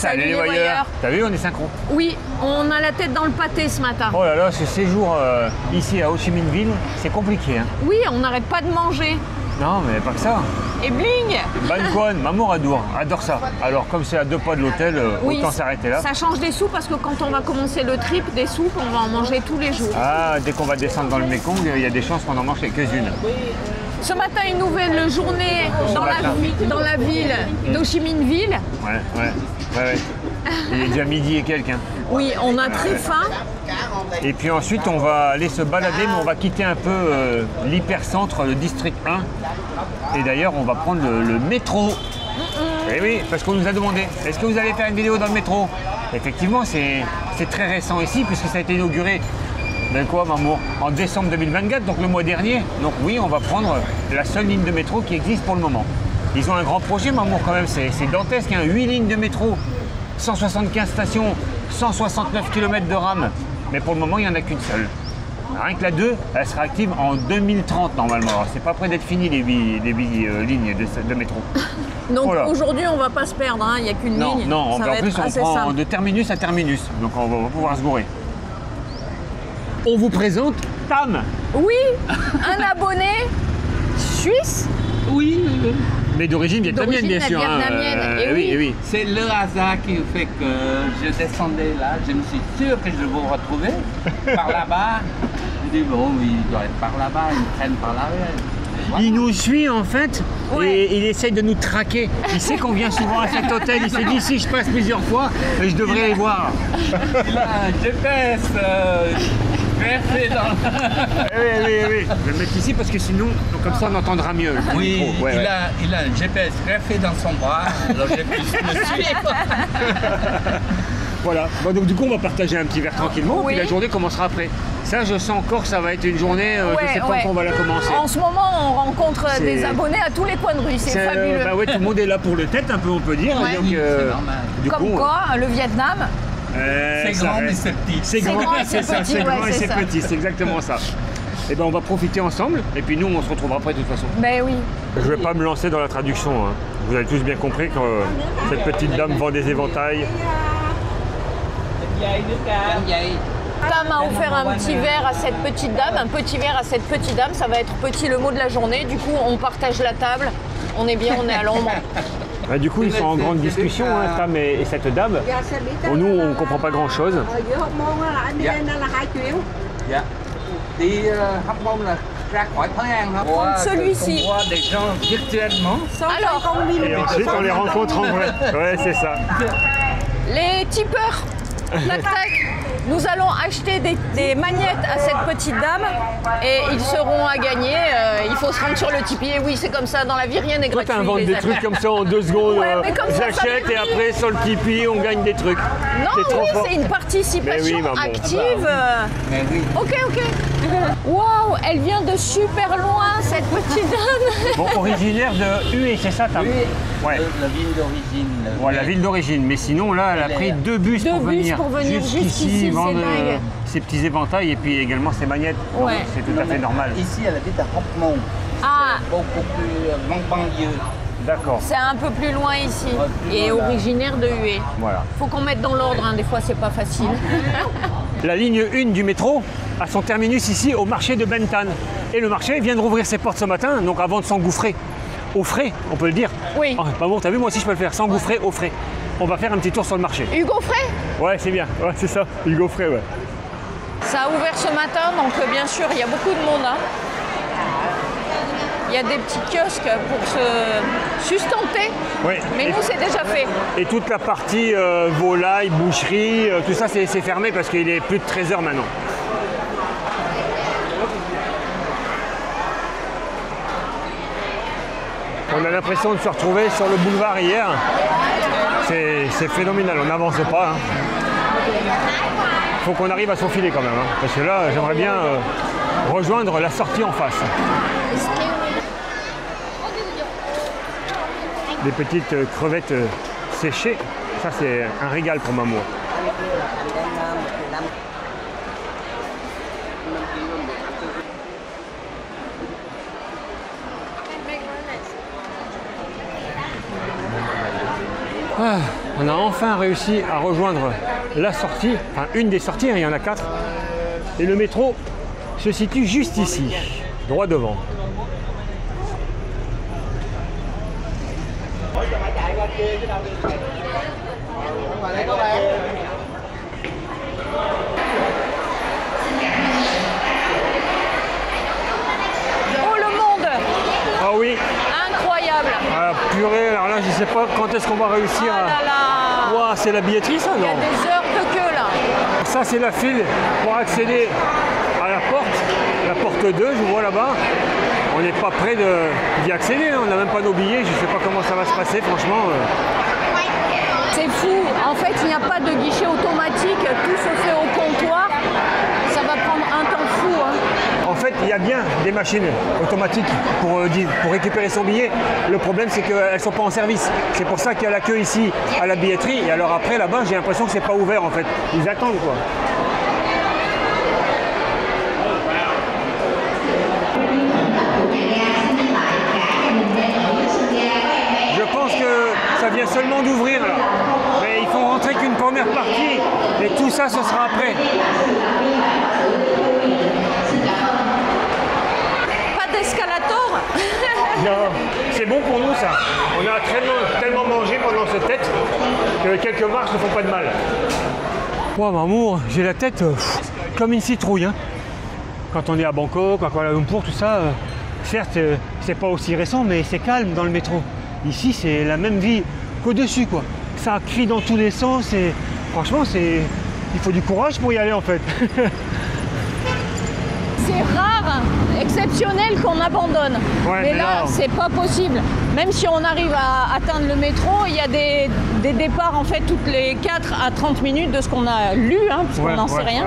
Salut les voyeurs. T'as vu, on est synchro. Oui, on a la tête dans le pâté ce matin. Oh là là, ce séjour ici à Ho Chi Minh Ville, c'est compliqué. Hein. Oui, on n'arrête pas de manger. Non, mais pas que ça. Et bling. Ban Quan, maman adore ça. Alors comme c'est à 2 pas de l'hôtel, oui, autant s'arrêter là. Ça change des soupes parce que quand on va commencer le trip, des soupes, on va en manger tous les jours. Ah, dès qu'on va descendre dans le Mekong, il y a des chances qu'on en mange quelques-unes. Ce matin, une nouvelle journée dans la ville d'Ho Chi Minh Ville. Ouais. Il est déjà midi et quelques. Hein. Oui, on a très faim. Et puis ensuite, on va aller se balader, mais on va quitter un peu l'hypercentre, le district 1. Et d'ailleurs, on va prendre le métro. Et oui, parce qu'on nous a demandé, est-ce que vous allez faire une vidéo dans le métro? Effectivement, c'est très récent ici, puisque ça a été inauguré, ben quoi, Mamour, en décembre 2024, donc le mois dernier. Donc oui, on va prendre la seule ligne de métro qui existe pour le moment. Ils ont un grand projet, Mamour, quand même, c'est dantesque, hein, 8 lignes de métro, 175 stations, 169 km de rame. Mais pour le moment, il n'y en a qu'une seule. Rien que la 2, elle sera active en 2030 normalement. C'est pas près d'être fini les 8 lignes de métro. Donc voilà. Aujourd'hui, on va pas se perdre, hein. Il n'y a qu'une ligne. Non, ça en va plus, être on assez prend simple. de terminus à terminus. Donc on va pouvoir se gourer. On vous présente Tam. Oui, un abonné suisse. Oui. Mais d'origine vietnamienne, bien sûr. Vietnamienne, et oui. C'est le hasard qui fait que je descendais là. Je me suis sûr que je vais vous retrouver par là-bas. Je dis, bon, il doit être par là-bas, il me traîne par là-bas. Voilà. Il nous suit en fait Ouais. et il essaye de nous traquer. Il sait qu'on vient souvent à cet hôtel. Il s'est dit si je passe plusieurs fois, je devrais les voir. Il a un GPS versé dans Oui. Je vais le mettre ici parce que sinon, comme ça, on entendra mieux. le Oui, micro. Ouais. il a un GPS greffé dans son bras, alors j'ai pu le suivre. Voilà. Bon, donc du coup, on va partager un petit verre tranquillement. Oui. Puis la journée commencera après. Ça, je sens encore que ça va être une journée. Je sais pas quand on va la commencer. En ce moment, on rencontre C'est- des abonnés à tous les coins de rue. C'est fabuleux. Bah ouais, tout le monde est là pour le tête, un peu, on peut dire. Ouais. Donc, Oui, c'est normal. du Comme coup, quoi, le Vietnam, C'est ça grand mais reste- c'est petit. C'est grand et c'est ça. petit, C'est ouais, grand et c'est c'est ça. petit. C'est exactement ça. Et ben, on va profiter ensemble. Et puis nous, on se retrouvera après de toute façon. ben oui. Je vais pas me lancer dans la traduction. Hein. Vous avez tous bien compris que cette petite dame vend des éventails. Tam a offert un petit verre à cette petite dame, un petit verre à cette petite dame, ça va être petit le mot de la journée. Du coup, on partage la table, on est bien, on est à l'ombre. Bah, du coup, ils sont en grande discussion, hein, Tam et cette dame. Bon, nous, on comprend pas grand-chose. Dạ. Đi hóc môn là ra khỏi Thái An hả? Celui-ci. On voit des gens virtuellement. Alors, Et ensuite, on les rencontre en vrai. Ouais, c'est ça. les tipeurs, tac tac, nous allons acheter des magnettes à cette petite dame et ils seront à gagner. Il faut se rendre sur le Tipeee. Et oui, c'est comme ça, dans la vie, rien n'est Toi, gratuit. t'inventes les des amis. trucs comme ça en 2 secondes. Ouais, mais comme ça, ça j'achète fait et après, sur le Tipeee, on gagne des trucs. Non, T'es trop oui, fort. c'est une participation Mais oui, maman. active. Mais oui. Ok. Waouh, elle vient de super loin, cette petite dame. Bon, originaire de Hue, c'est ça, Tam? Ouais. La ville d'origine. Ouais, la ville d'origine. Mais sinon, là, elle a pris 2 bus, Deux pour, bus venir pour venir jusqu'ici, c'est vendre dingue. ses petits éventails et puis également ses magnettes. Donc, Ouais. c'est tout à fait normal. Ici, elle habite à Hóc Môn. Ah, Beaucoup plus banlieue. D'accord. c'est un peu plus loin ici. Ouais, plus Et loin, là. originaire de Hué. Voilà. Faut qu'on mette dans l'ordre, hein, des fois c'est pas facile. La ligne 1 du métro a son terminus ici au marché de Ben Thanh. Et le marché vient de rouvrir ses portes ce matin, donc avant de s'engouffrer au frais, on peut le dire. Oui. Oh, bah bon, t'as vu, moi aussi je peux le faire, s'engouffrer au frais. On va faire un petit tour sur le marché. Hugo Frey, Ouais, c'est bien, ouais, c'est ça, Hugo Frey, ouais. ça a ouvert ce matin, donc bien sûr il y a beaucoup de monde. Hein. Il y a des petits kiosques pour se sustenter, Oui. mais nous c'est déjà fait. Et toute la partie volaille, boucherie, tout ça c'est fermé parce qu'il est plus de 13h maintenant. On a l'impression de se retrouver sur le boulevard hier. C'est phénoménal, on n'avance pas. Faut qu'on arrive à s'enfiler quand même. Hein, parce que là, j'aimerais bien rejoindre la sortie en face. Des petites crevettes séchées, ça c'est un régal pour maman. Ah, on a enfin réussi à rejoindre la sortie, enfin une des sorties, hein, il y en a 4. Et le métro se situe juste ici, droit devant. Oh le monde! Ah oui, Incroyable! ah, purée, alors là je sais pas quand est-ce qu'on va réussir Ah là à... là! Ouah, c'est la billetterie ça, Il y a non? des heures de queue là! Ça c'est la file pour accéder à la porte 2, je vois là-bas. On n'est pas près d'y accéder, hein. On n'a même pas nos billets, je ne sais pas comment ça va se passer, franchement. C'est fou, en fait il n'y a pas de guichet automatique, tout se fait au comptoir. Ça va prendre un temps fou. Hein. En fait, il y a bien des machines automatiques pour récupérer son billet. Le problème, c'est qu'elles ne sont pas en service. C'est pour ça qu'il y a la queue ici à la billetterie. Et alors après, là-bas, j'ai l'impression que c'est pas ouvert en fait. Ils attendent quoi. Je pense que ça vient seulement d'ouvrir là. Mais ils font rentrer qu'une première partie. Et tout ça, ce sera après. Pas d'escalator. Non, c'est bon pour nous ça. On a tellement mangé pendant cette tête que quelques marches ne font pas de mal. Wow, Mamour, j'ai la tête comme une citrouille. Hein. Quand on est à Bangkok, à Kuala Lumpur, tout ça, certes, c'est pas aussi récent, mais c'est calme dans le métro. Ici, c'est la même vie qu'au-dessus, quoi. Ça crie dans tous les sens et franchement, il faut du courage pour y aller en fait. C'est rare, exceptionnel qu'on abandonne. Ouais, mais là, c'est pas possible. Même si on arrive à atteindre le métro, il y a des départs en fait toutes les 4 à 30 minutes de ce qu'on a lu, hein, parce qu'on n'en sait rien.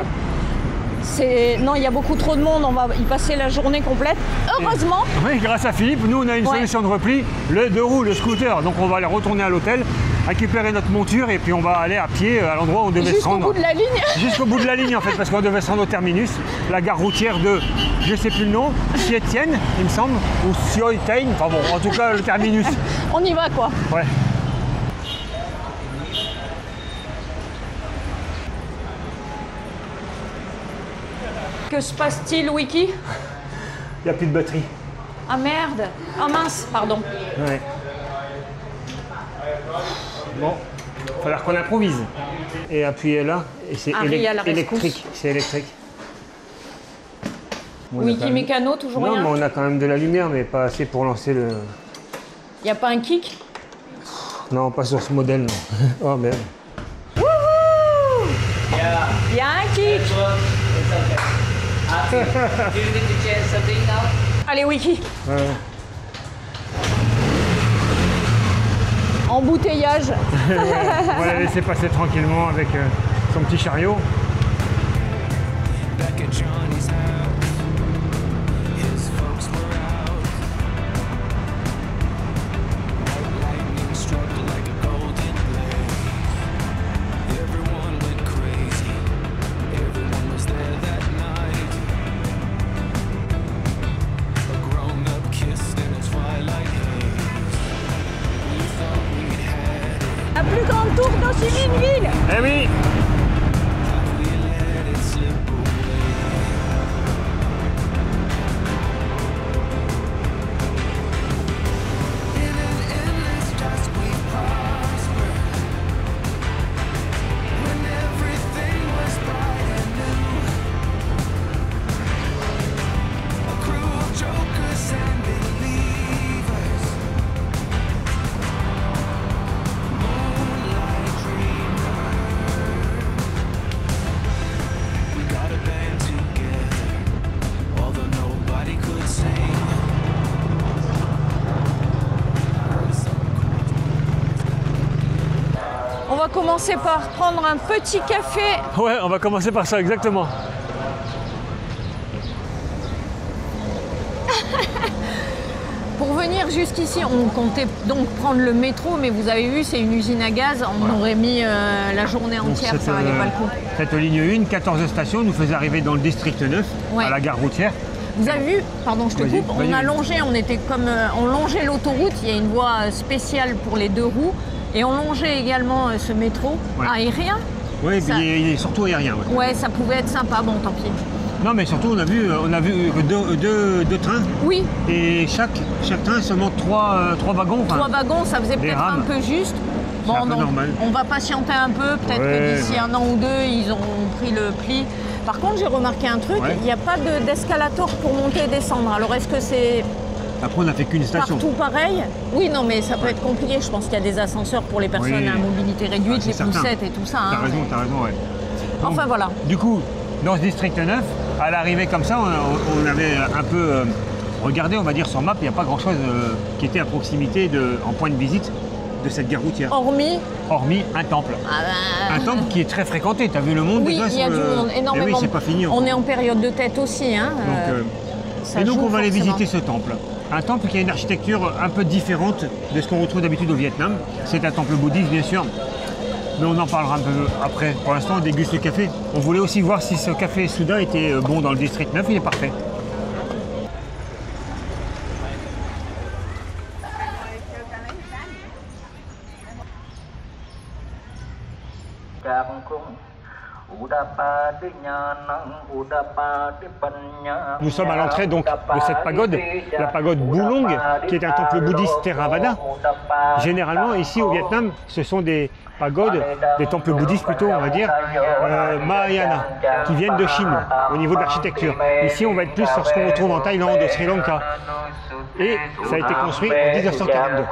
Non, il y a beaucoup trop de monde, on va y passer la journée complète. Heureusement. Oui, grâce à Philippe, nous on a une solution de repli, le 2 roues, le scooter. Donc on va aller retourner à l'hôtel, récupérer notre monture et puis on va aller à pied à l'endroit où on devait se rendre. Jusqu'au bout de la ligne. Jusqu'au bout de la ligne en fait, parce qu'on devait se rendre au terminus, la gare routière de, je sais plus le nom, Sietienne, il me semble, ou Sioitein, enfin bon, en tout cas le terminus. On y va quoi. Ouais. Que se passe-t-il, Wiki? Il n'y a plus de batterie. Ah merde. Ah mince, pardon. Ouais. Bon, il va falloir qu'on improvise. Et appuyer là, et c'est électrique. C'est électrique. Wiki mécano, toujours rien? Non, mais on a quand même de la lumière, mais pas assez pour lancer le... Il n'y a pas un kick? Non, pas sur ce modèle, non. Oh merde. Wouhou! Il y a un kick! Allez, Wiki. Ouais. Embouteillage. On va la laisser passer tranquillement avec son petit chariot. La plus grande tour d'Ho Chi Minh Ville. Eh oui. On va commencer par prendre un petit café. Ouais, on va commencer par ça, exactement. Pour venir jusqu'ici, on comptait donc prendre le métro, mais vous avez vu, c'est une usine à gaz. On aurait mis la journée entière, ça valait pas le coup. Cette ligne 1, 14 stations, nous faisait arriver dans le district 9, à la gare routière. Vous avez vu, pardon, je te coupe, on a longé, on était comme, on longeait l'autoroute, il y a une voie spéciale pour les 2 roues. Et on longeait également ce métro aérien. Oui, Ça- il est surtout aérien. Ouais. Ouais, ça pouvait être sympa, bon tant pis. Non, mais surtout, on a vu deux trains. Oui, Et chaque train seulement trois wagons. enfin, 3 wagons, ça faisait des peut-être un rames. peu juste. C'est un peu donc, normal. on va patienter un peu, peut-être Ouais, que d'ici ouais. 1 an ou 2, ils auront pris le pli. Par contre, j'ai remarqué un truc, Ouais. il n'y a pas d'escalator pour monter et descendre. Alors, est-ce que c'est Après, on n'a fait qu'une station. partout pareil? Oui, non, mais ça peut être compliqué. Je pense qu'il y a des ascenseurs pour les personnes Oui. à mobilité réduite, Ah, les c'est certain. poussettes et tout ça. T'as hein. raison, ouais. Donc, Enfin, voilà. Du coup, dans ce district 9, à l'arrivée comme ça, on avait un peu regardé, on va dire, sur map, il n'y a pas grand-chose qui était à proximité, en point de visite de cette gare routière. Hormis, Hormis un temple. Un temple qui est très fréquenté. Tu as vu le monde oui, déjà il y a sur du le... monde, Et énormément. oui, c'est pas fini On encore. est en période de tête aussi. Hein, ça Et donc joue on va aller forcément. visiter ce temple. Un temple qui a une architecture un peu différente de ce qu'on retrouve d'habitude au Vietnam. C'est un temple bouddhiste bien sûr, mais on en parlera un peu après. Pour l'instant on déguste le café. On voulait aussi voir si ce café Souda était bon dans le district 9, il est parfait. Nous sommes à l'entrée donc de cette pagode, la pagode Bulong, qui est un temple bouddhiste Theravada. Généralement ici au Vietnam, ce sont des pagodes, des temples bouddhistes plutôt, on va dire, Mahayana, qui viennent de Chine au niveau de l'architecture. Ici on va être plus sur ce qu'on retrouve en Thaïlande, au Sri Lanka. Et ça a été construit en 1942.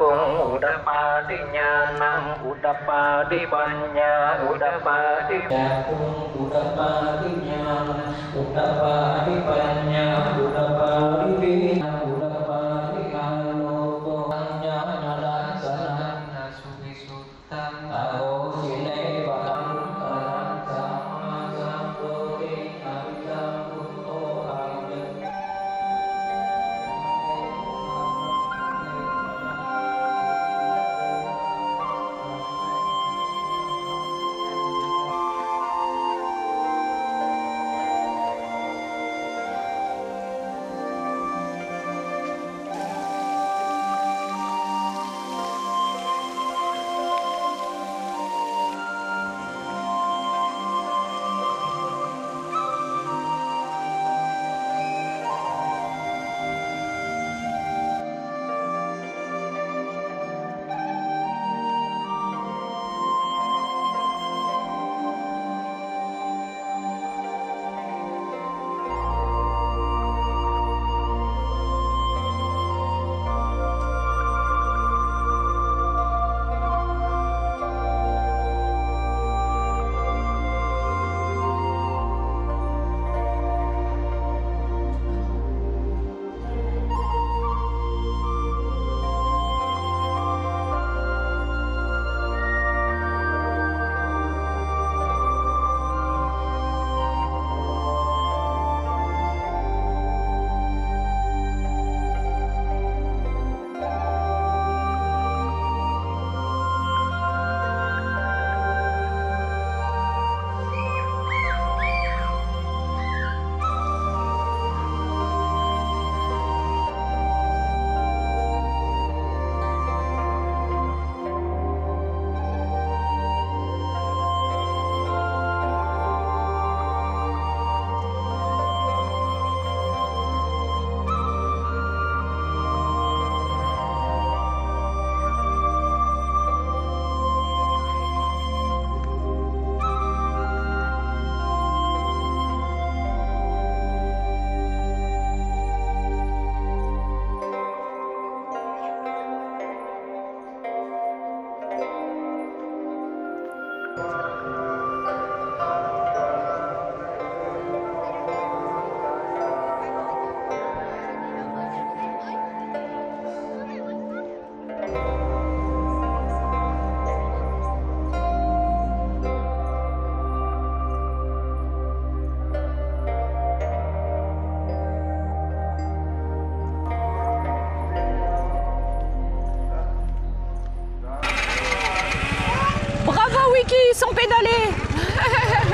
Ils sont pédalés.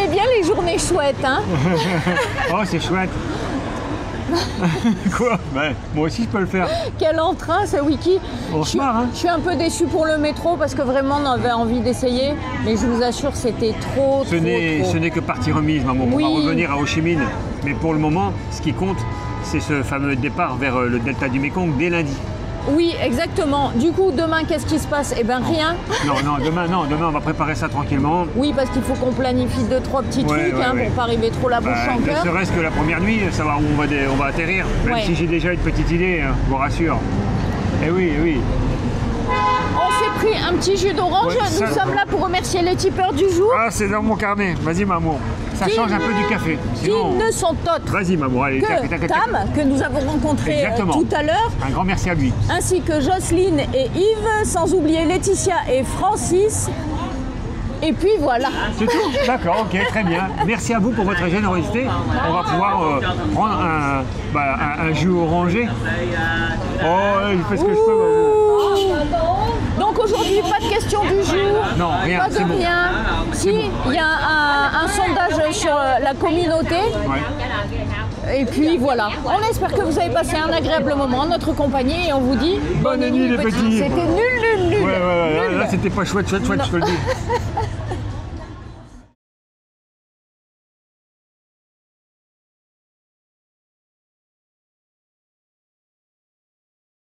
aimez bien les journées chouettes, hein? Oh, c'est chouette. Quoi? Ben, moi aussi, je peux le faire. Quel entrain, ce wiki. On se marre, hein? Je suis un peu déçue pour le métro parce que vraiment on avait envie d'essayer, mais je vous assure c'était trop. Ce n'est que partie remise, maman. Oui. On va revenir à Ho Chi Minh. Mais pour le moment, ce qui compte, c'est ce fameux départ vers le delta du Mekong dès lundi. Oui, exactement. Du coup, demain, qu'est-ce qui se passe? Eh bien, rien. Non, demain, on va préparer ça tranquillement. Oui, parce qu'il faut qu'on planifie 2-3 petits trucs pour pas arriver trop la bouche en Ne cœur. serait-ce que la première nuit, savoir où on va atterrir. Même Ouais. si j'ai déjà une petite idée, hein, je vous rassure. Eh oui, eh oui. On s'est pris un petit jus d'orange. Ouais, Nous ça- sommes là pour remercier les tipeurs du jour Ah, c'est dans mon carnet. Vas-y, maman. Ça Qui- change un peu du café. qui Sinon, ne sont autres vas-y, maman. Allez, tac, tac, que tac. Tam, que nous avons rencontré Exactement. tout à l'heure, Un grand merci à lui. ainsi que Jocelyne et Yves, sans oublier Laetitia et Francis. Et puis voilà. C'est tout. D'accord, ok, très bien. Merci à vous pour votre générosité. On va pouvoir prendre un jus orangé. Oh, je fais ce que je peux, maman. Donc aujourd'hui, pas de question du jour. Non, rien, Pas de c'est bon. rien. Si, il y a un sondage sur la communauté. Ouais. Et puis voilà. On espère que vous avez passé un agréable moment en notre compagnie et on vous dit Bonne nuit, les petits. C'était nul. Ouais, là, c'était pas chouette, je te le dis.